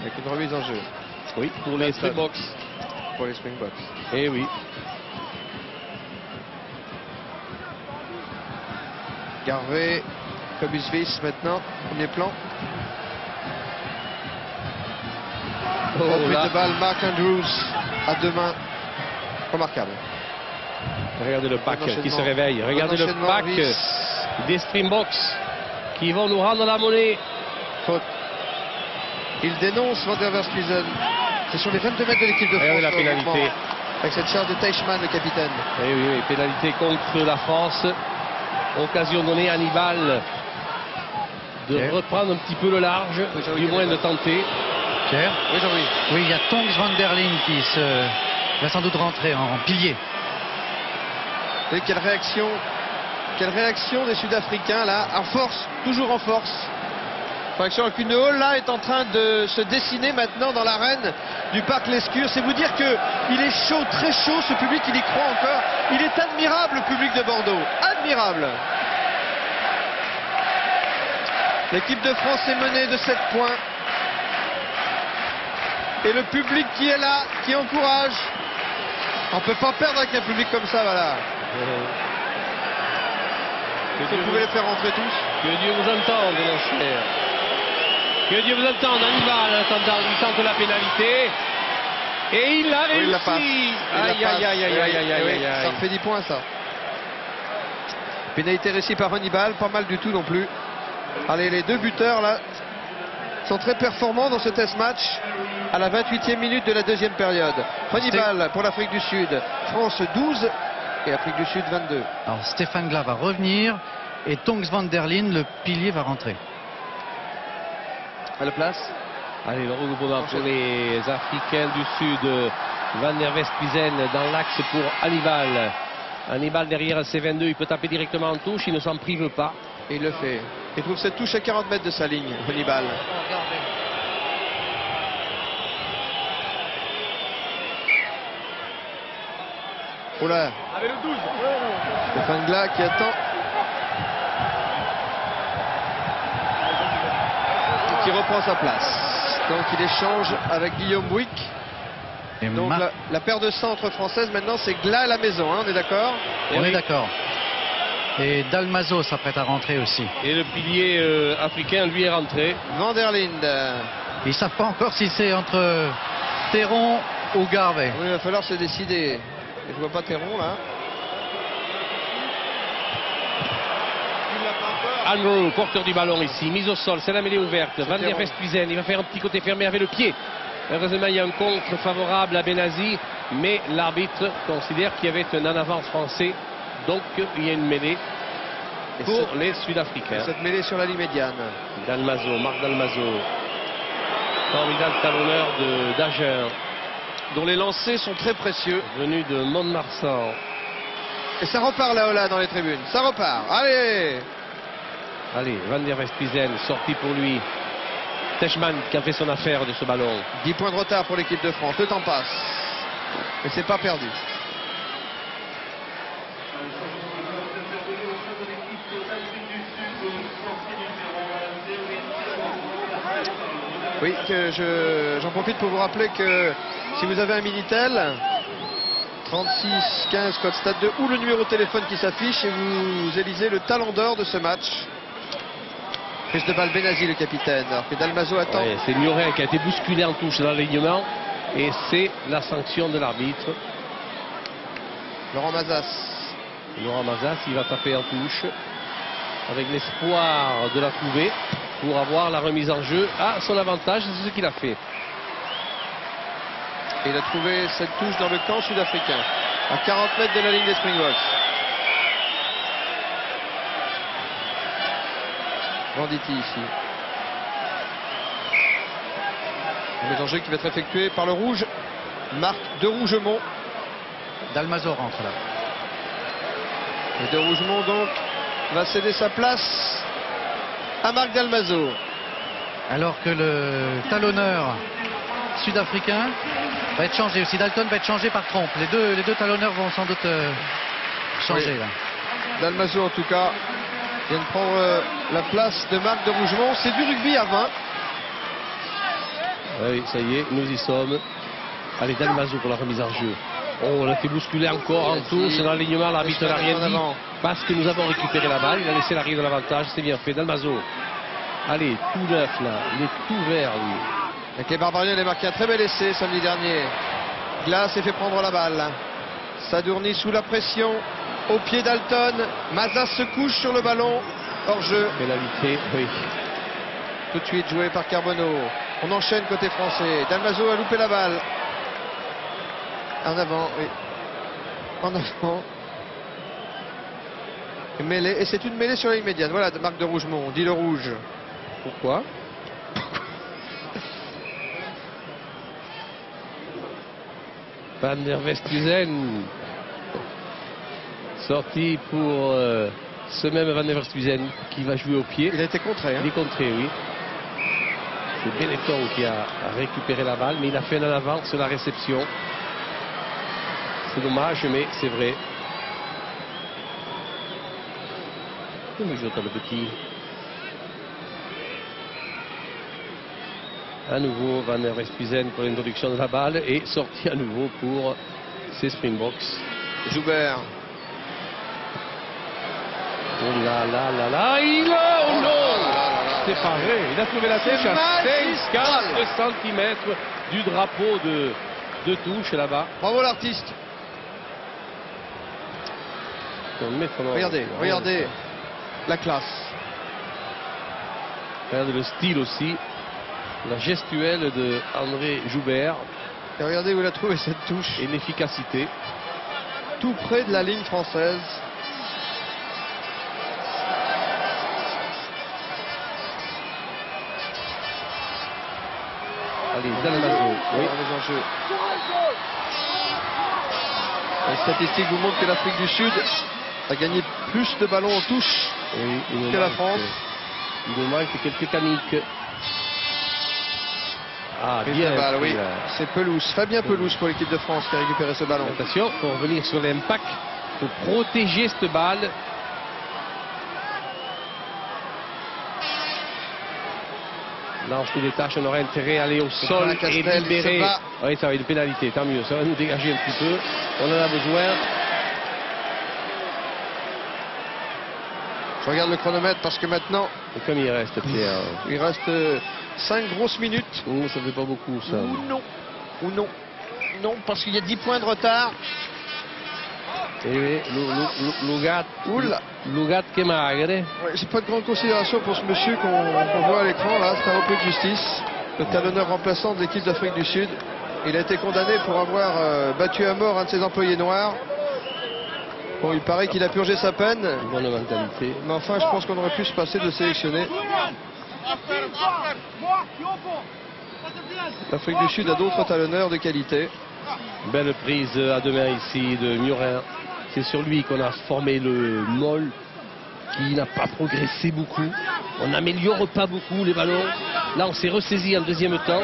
avec une remise en jeu. Oui, pour les Springboks. Pour les Springboks. Eh oui. Garvey, Cobus Viss maintenant, premier plan. Reprise de balle, Mark Andrews à deux mains. Remarquable. Regardez le pack qui se réveille. Regardez le pack des Springboks qui vont nous rendre la monnaie. Faute. Il dénonce Van der Verstuyzen. C'est sur les 22 mètres de l'équipe de France. Regardez la pénalité. Avec cette charge de Teichmann, le capitaine. Eh oui, oui, pénalité contre la France. Occasion donnée à Hannibal de reprendre un petit peu le large, du moins de tenter. Pierre? Oui, Jean-Louis. Oui, il y a Tonks van der Linde qui va sans doute rentrer en pilier. Et quelle réaction des Sud-Africains là, en force, toujours en force. Réaction avec une hall là est en train de se dessiner maintenant dans l'arène du parc Lescure. C'est vous dire que il est chaud, très chaud, ce public, il y croit encore. Il est admirable, le public de Bordeaux, admirable. L'équipe de France est menée de 7 points. Et le public qui est là, qui encourage. On ne peut pas perdre avec un public comme ça, voilà. Vous pouvez les faire rentrer tous. Que Dieu vous entende, mon cher. Que Dieu vous entende. Hannibal, il tente la pénalité. Et il l'a réussi. Il la passe. Aïe, aïe, aïe, aïe, aïe, aïe, aïe. Ça fait 10 points, ça. Pénalité réussie par Hannibal, pas mal du tout non plus. Allez, les deux buteurs, là, sont très performants dans ce test match à la 28e minute de la deuxième période. Hannibal pour l'Afrique du Sud. France 12 et Afrique du Sud 22. Alors Stéphane Glas va revenir et Tonks van der Linde, le pilier, va rentrer. À la place. Allez, le regroupement pour les Africains du Sud. Van der Westhuizen dans l'axe pour Hannibal. Hannibal derrière C22, il peut taper directement en touche, il ne s'en prive pas. Et il le fait. Il trouve cette touche à 40 mètres de sa ligne, Hannibal. Oh là. Avec le 12. Stéphane Glas qui attend. Et qui reprend sa place. Donc il échange avec Guillaume Bouic. Et donc la paire de centre française maintenant c'est Glas à la maison, hein, on est d'accord? On est d'accord. Et Dalmazo s'apprête à rentrer aussi. Et le pilier africain lui est rentré. Van der Linde. Ils ne savent pas encore si c'est entre Théron ou Garvey. Oui, il va falloir se décider. Je ne vois pas Théron là. Andrew, porteur du ballon ici, mise au sol, c'est la mêlée ouverte. Van der Westhuizen, il va faire un petit côté fermé avec le pied. Heureusement, il y a un contre favorable à Benazi, mais l'arbitre considère qu'il y avait un en avance français. Donc, il y a une mêlée pour les Sud-Africains. Cette mêlée sur la ligne médiane. Dalmazo, Marc Dalmazo. Formidable talonneur d'Agen. Dont les lancers sont très précieux. Venu de Mont-de-Marsan. Et ça repart là dans les tribunes. Ça repart. Allez! Allez, Van der Westhuizen, sorti pour lui. Teichmann qui a fait son affaire de ce ballon. 10 points de retard pour l'équipe de France. Le temps passe. Mais c'est pas perdu. Oui, j'en profite pour vous rappeler que si vous avez un Minitel, 36 15 code stade 2 ou le numéro de téléphone qui s'affiche et vous élisez le talent d'or de ce match. Prise de balle Benazi, le capitaine. Alors que Dalmazo attend. Ouais, c'est Mioret qui a été bousculé en touche dans l'alignement et c'est la sanction de l'arbitre. Laurent Mazas. Laurent Mazas, il va taper en touche avec l'espoir de la trouver pour avoir la remise en jeu à son avantage. C'est ce qu'il a fait. Et il a trouvé cette touche dans le camp sud-africain à 40 mètres de la ligne des Springboks. Venditti ici. Un mise en jeu qui va être effectué par le rouge. Marc de Rougemont. Dalmazo rentre là. Et de Rougemont donc va céder sa place à Marc Dalmazo. Alors que le talonneur sud-africain va être changé aussi. Dalton va être changé par Trompe. Les deux talonneurs vont sans doute changer là. Dalmazo en tout cas vient de prendre la place de Marc de Rougemont. C'est du rugby à 20. Oui, ça y est, nous y sommes. Allez, Dalmazo pour la remise en jeu. Oh, on a été bousculé encore en touche. Dans l'alignement, l'arbitre n'a rien dit. Parce que nous avons récupéré la balle. Il a laissé l'arrière de l'avantage. C'est bien fait. Dalmazo. Allez, tout neuf là. Il est tout vert, lui. Avec les Barbarians, il a marqué un très bel essai samedi dernier. Glace et fait prendre la balle. Sadourny sous la pression. Au pied d'Alton. Mazas se couche sur le ballon. Hors jeu. Pénalité, oui. Tout de suite joué par Carbonneau. On enchaîne côté français. Dalmazo a loupé la balle. En avant, oui. En avant. Mêlée. Et c'est une mêlée sur la ligne médiane. Voilà, marque de Rougemont. Dit le rouge. Pourquoi? Van der Westhuizen. Sorti pour ce même Van der Westhuizen qui va jouer au pied. Il a été contré. Hein. Il est contré, oui. C'est Benetton qui a récupéré la balle, mais il a fait un avant sur la réception. C'est dommage, mais c'est vrai. Comment joue le petit? À nouveau Van der Westhuizen pour l'introduction de la balle et sorti à nouveau pour ces Springboks. Joubert. Oh là là là là, il a, oh non, c'est pas vrai, il a trouvé la touche à 54 cm du drapeau de touche là-bas. Bravo l'artiste. Regardez, regardez la classe. Regardez le style aussi, la gestuelle de André Joubert. Et regardez où il a trouvé cette touche. Et l'efficacité. Tout près de la ligne française. Allez, Dalmazo. Oui, les enjeux. Les statistiques vous montrent que l'Afrique du Sud a gagné plus de ballons en touche que la France. Il nous manque quelques caniques. Ah, bien. Balle, oui. C'est Pelouse, Fabien Pelouse pour l'équipe de France qui a récupéré ce ballon. Attention, pour revenir sur l'impact, pour protéger cette balle. Là, on se détache, on aurait intérêt à aller au sol et libérer. Oui, ça va être une pénalité, tant mieux. Ça va nous dégager un petit peu. On en a besoin. Je regarde le chronomètre parce que maintenant. Et comme il reste, Pierre. Il reste 5 grosses minutes. Oh, ça fait pas beaucoup, ça. Ou non. Ou non. Non, parce qu'il y a 10 points de retard. Et oui, Lugat che magre. Ouais, j'ai pas de grande considération pour ce monsieur qu'on voit à l'écran là, c'est un repris de justice, le talonneur remplaçant de l'équipe d'Afrique du Sud. Il a été condamné pour avoir battu à mort un de ses employés noirs. Bon, il paraît qu'il a purgé sa peine. Bonne mentalité. Mais enfin, je pense qu'on aurait pu se passer de sélectionner. L'Afrique du Sud a d'autres talonneurs de qualité. Belle prise à deux mains ici de Murin. C'est sur lui qu'on a formé le Moll, qui n'a pas progressé beaucoup. On n'améliore pas beaucoup les ballons. Là, on s'est ressaisi en deuxième temps.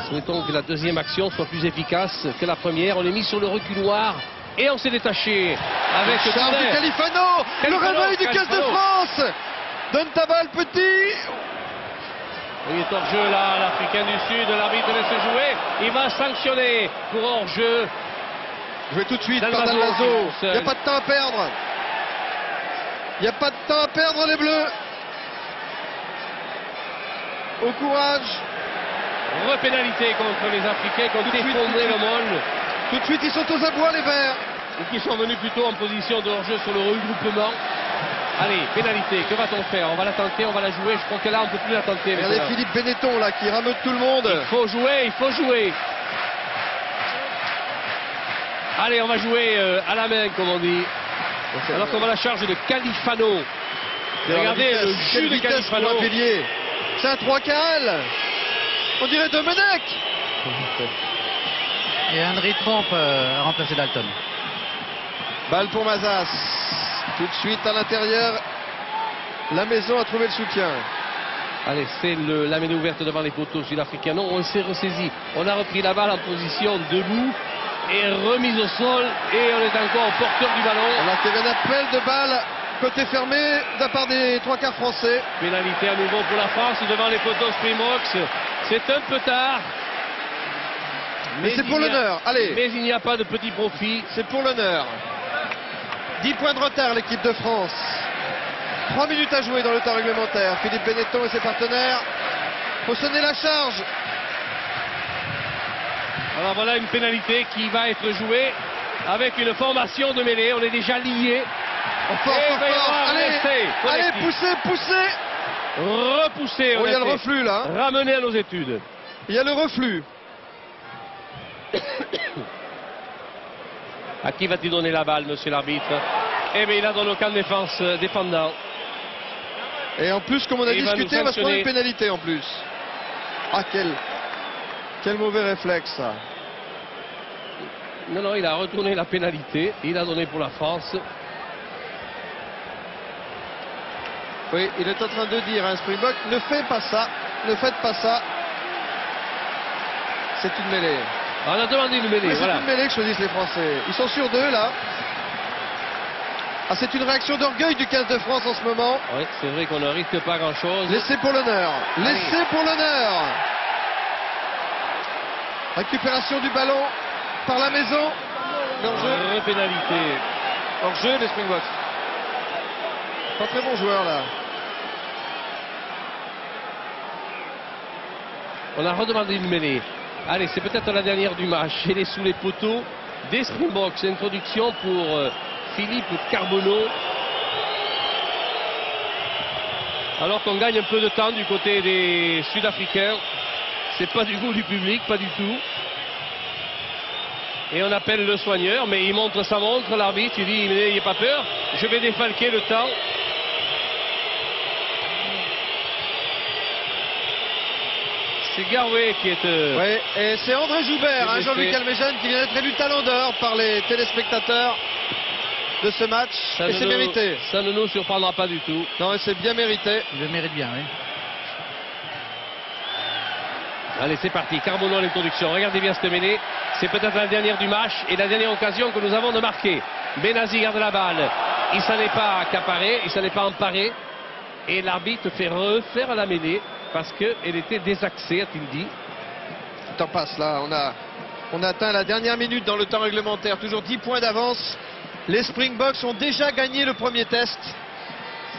Souhaitons que la deuxième action soit plus efficace que la première. On est mis sur le reculoir et on s'est détaché avec Charles de Califano, le réveil du 15 de France. Donne ta balle, petit. Il est hors-jeu là, l'Africain du Sud. L'arbitre laisse jouer. Il va sanctionner pour hors-jeu. Jouez tout de suite par Dalmazo. Il n'y a pas de temps à perdre. Il n'y a pas de temps à perdre, les Bleus. Au courage. Repénalité contre les Africains qui ont effondré le Moll. Tout de suite, ils sont aux abois, les Verts. Ou qui sont venus plutôt en position de hors-jeu sur le regroupement. Allez, pénalité, que va-t-on faire? On va la tenter, on va la jouer. Je crois que là, on ne peut plus la tenter. Regardez Philippe Benetton, là, qui rameute tout le monde. Il faut jouer, il faut jouer. Allez, on va jouer à la main, comme on dit. Alors qu'on va à la charge de Califano. Regardez le jus de Califano. C'est un 3 KL. On dirait Domenech. Et Henry Tromp a remplacé Dalton. Balle pour Mazas. Tout de suite à l'intérieur. La maison a trouvé le soutien. Allez, c'est la mêlée ouverte devant les poteaux sud-africains. Non, on s'est ressaisi. On a repris la balle en position debout. Et remise au sol. Et on est encore porteur du ballon. Alors qu'il y avait un appel de balle côté fermé de la part des trois quarts français. Pénalité à nouveau pour la France devant les poteaux Springboks. C'est un peu tard. Mais c'est pour l'honneur. Allez. Mais il n'y a pas de petit profit. C'est pour l'honneur. 10 points de retard l'équipe de France. 3 minutes à jouer dans le temps réglementaire. Philippe Benetton et ses partenaires. Faut sonner la charge. Alors voilà une pénalité qui va être jouée avec une formation de mêlée. On est déjà liés. Fort. Allez, poussez. Repousser. Oh, il y a le reflux là. Ramener à nos études. Il y a le reflux. À qui va-t-il donner la balle, monsieur l'arbitre? Eh bien, il a dans le camp de défense défendant. Et en plus, comme on a discuté, il va se prendre une pénalité en plus. Ah, quel mauvais réflexe ça. Non, il a retourné la pénalité. Il a donné pour la France. Oui, il est en train de dire à un Springbok, ne faites pas ça. C'est une mêlée. On a demandé une mêlée. Oui, c'est une mêlée que choisissent les Français. Ils sont sur 2 là. Ah, c'est une réaction d'orgueil du 15 de France en ce moment. Oui, c'est vrai qu'on ne risque pas grand-chose. Laissez pour l'honneur. Récupération du ballon par la maison. Hors-jeu. Pénalité. Hors-jeu des Springboks. Pas très bon joueur là. On a redemandé une mêlée. Allez, c'est peut-être la dernière du match. Elle est sous les poteaux des Springboks. Introduction pour Philippe Carbonneau. Alors qu'on gagne un peu de temps du côté des Sud-Africains. C'est pas du goût du public, pas du tout. Et on appelle le soigneur, mais il montre sa montre, l'arbitre, il dit, n'ayez pas peur, je vais défalquer le temps. C'est Garway qui est... Oui, et c'est André Joubert, Jean-Luc Alméjeune, qui vient d'être élu talon d'or par les téléspectateurs de ce match. Et c'est mérité. Ça ne nous surprendra pas du tout. Non, et c'est bien mérité. Il le mérite bien, oui. Allez, c'est parti. Carbonneau à l'introduction. Regardez bien cette mêlée. C'est peut-être la dernière du match et la dernière occasion que nous avons de marquer. Benazi garde la balle. Il s'en est pas accaparé, il s'en est pas emparé. Et l'arbitre fait refaire la mêlée parce qu'elle était désaxée, a-t-il dit. Le temps passe là. On a atteint la dernière minute dans le temps réglementaire. Toujours 10 points d'avance. Les Springboks ont déjà gagné le premier test.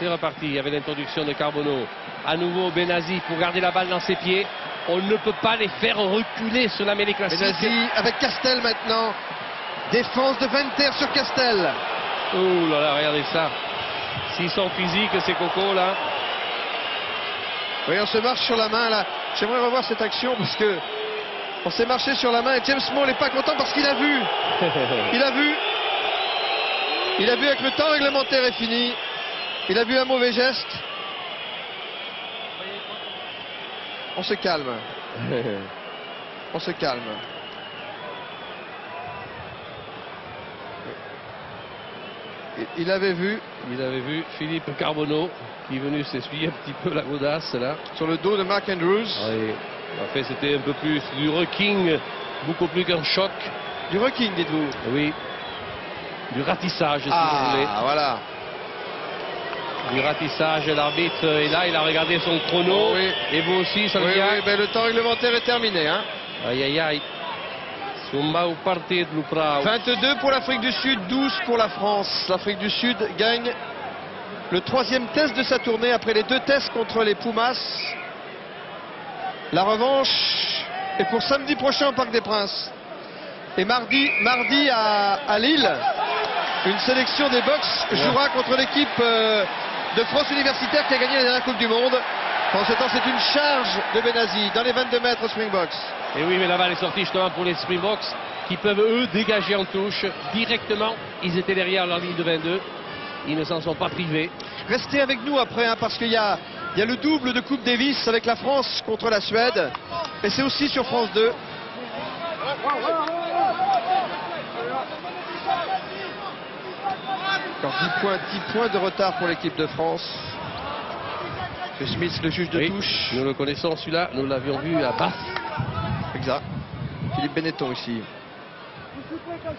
C'est reparti. Il y avait l'introduction de Carbonneau. À nouveau Benazi pour garder la balle dans ses pieds. On ne peut pas les faire reculer sur la mêlée classique. Benazi avec Castel maintenant. Défense de Venter sur Castel. Oh là là, regardez ça. S'ils sont physiques, ces cocos là. Oui, on se marche sur la main là. J'aimerais revoir cette action parce que on s'est marché sur la main et James Small n'est pas content parce qu'il a vu. Il a vu que le temps réglementaire est fini. Il a vu un mauvais geste. On se calme. On se calme. Il avait vu Philippe Carbonneau qui est venu s'essuyer un petit peu la godasse là. Sur le dos de Mark Andrews. Oui. En fait, c'était un peu plus du rocking, beaucoup plus qu'un choc. Du rocking, dites-vous? Oui. Du ratissage, si vous voulez. Ah, voilà. Du ratissage, l'arbitre est là, il a regardé son chrono. Oui. Et vous aussi, ça oui, ben, le temps réglementaire est terminé. Hein. Aïe, aïe, aïe. 22 pour l'Afrique du Sud, 12 pour la France. L'Afrique du Sud gagne le 3e test de sa tournée après les 2 tests contre les Pumas. La revanche est pour samedi prochain au Parc des Princes. Et mardi à Lille, une sélection des Box jouera contre l'équipe de France universitaire qui a gagné la dernière Coupe du Monde. En ce temps, c'est une charge de Benazi dans les 22 mètres Springboks. Et oui, mais la balle est sortie justement pour les Springboks qui peuvent eux dégager en touche directement. Ils étaient derrière leur ligne de 22. Ils ne s'en sont pas privés. Restez avec nous après, hein, parce qu'il y a le double de Coupe Davis avec la France contre la Suède. Et c'est aussi sur France 2. Encore 10 points de retard pour l'équipe de France. Smith, le juge de touche. Nous le connaissons celui-là, nous l'avions vu à Bath. Exact. Philippe Benetton ici.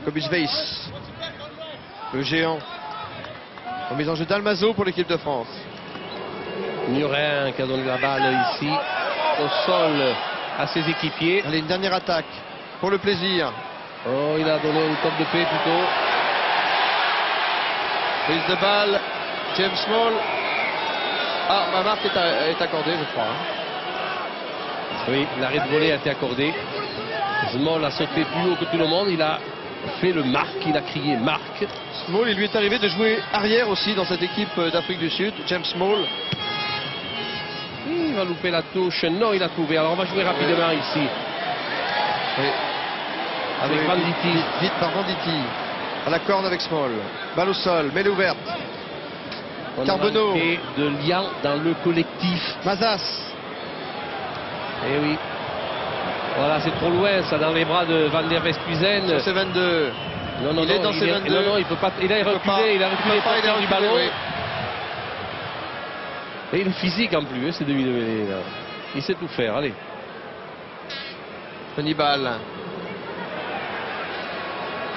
Cobus Weiss, le géant. Remise en jeu d'Almazo pour l'équipe de France. Murin qui a donné la balle ici au sol à ses équipiers. Allez, une dernière attaque pour le plaisir. Oh, il a donné une top de paix plutôt. Prise de balle, James Small. Ah, ma marque est accordée, je crois. Oui, l'arrêt de volée a été accordé. Small a sauté plus haut que tout le monde. Il a fait le marque, il a crié marque. Small, il lui est arrivé de jouer arrière aussi dans cette équipe d'Afrique du Sud. James Small. Il va louper la touche. Non, il a trouvé. Alors on va jouer rapidement ici. Oui. Avec Venditti. Vite par Venditti. À la corne avec Small. Balle au sol, mêlée ouverte. On Carbonneau. a manqué de lien dans le collectif. Mazas. Eh oui. Voilà, c'est trop loin, ça, dans les bras de Van der Westhuizen. Sur ses 22. Non, non, Il est dans ses 22. Non, non, il peut pas. Il a reculé, il a reculé porteur du ballon. Oui. Et il est physique en plus, c'est demi-mêlée. Il sait tout faire, allez. Hannibal.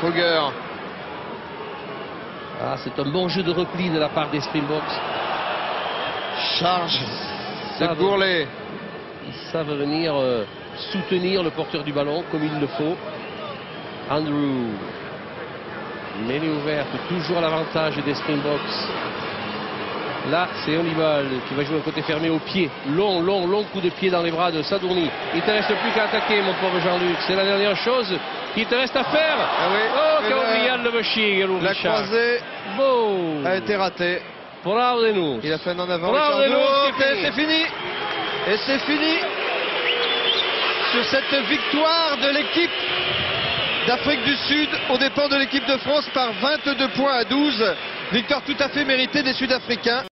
Fogger. Ah, c'est un bon jeu de repli de la part des Springboks. Charge de savent- Gourlet. Ils savent venir soutenir le porteur du ballon comme il le faut. Andrew. Mêlée ouverte, toujours à l'avantage des Springboks. Là, c'est Hannibal qui va jouer un côté fermé au pied. Long coup de pied dans les bras de Sadourny. Il ne te reste plus qu'à attaquer, mon pauvre Jean-Luc. C'est la dernière chose qu'il te reste à faire. Ah oui. Oh, Et Kaobrial le Moshi, La croisée Beau. a été ratée. Bravo de nous. Il a fait un en avant. Bravo, Richard Renaud, Dourte, c'est et fini. c'est fini. Et c'est fini sur cette victoire de l'équipe d'Afrique du Sud aux dépens de l'équipe de France par 22 points à 12. Victoire tout à fait méritée des Sud-Africains.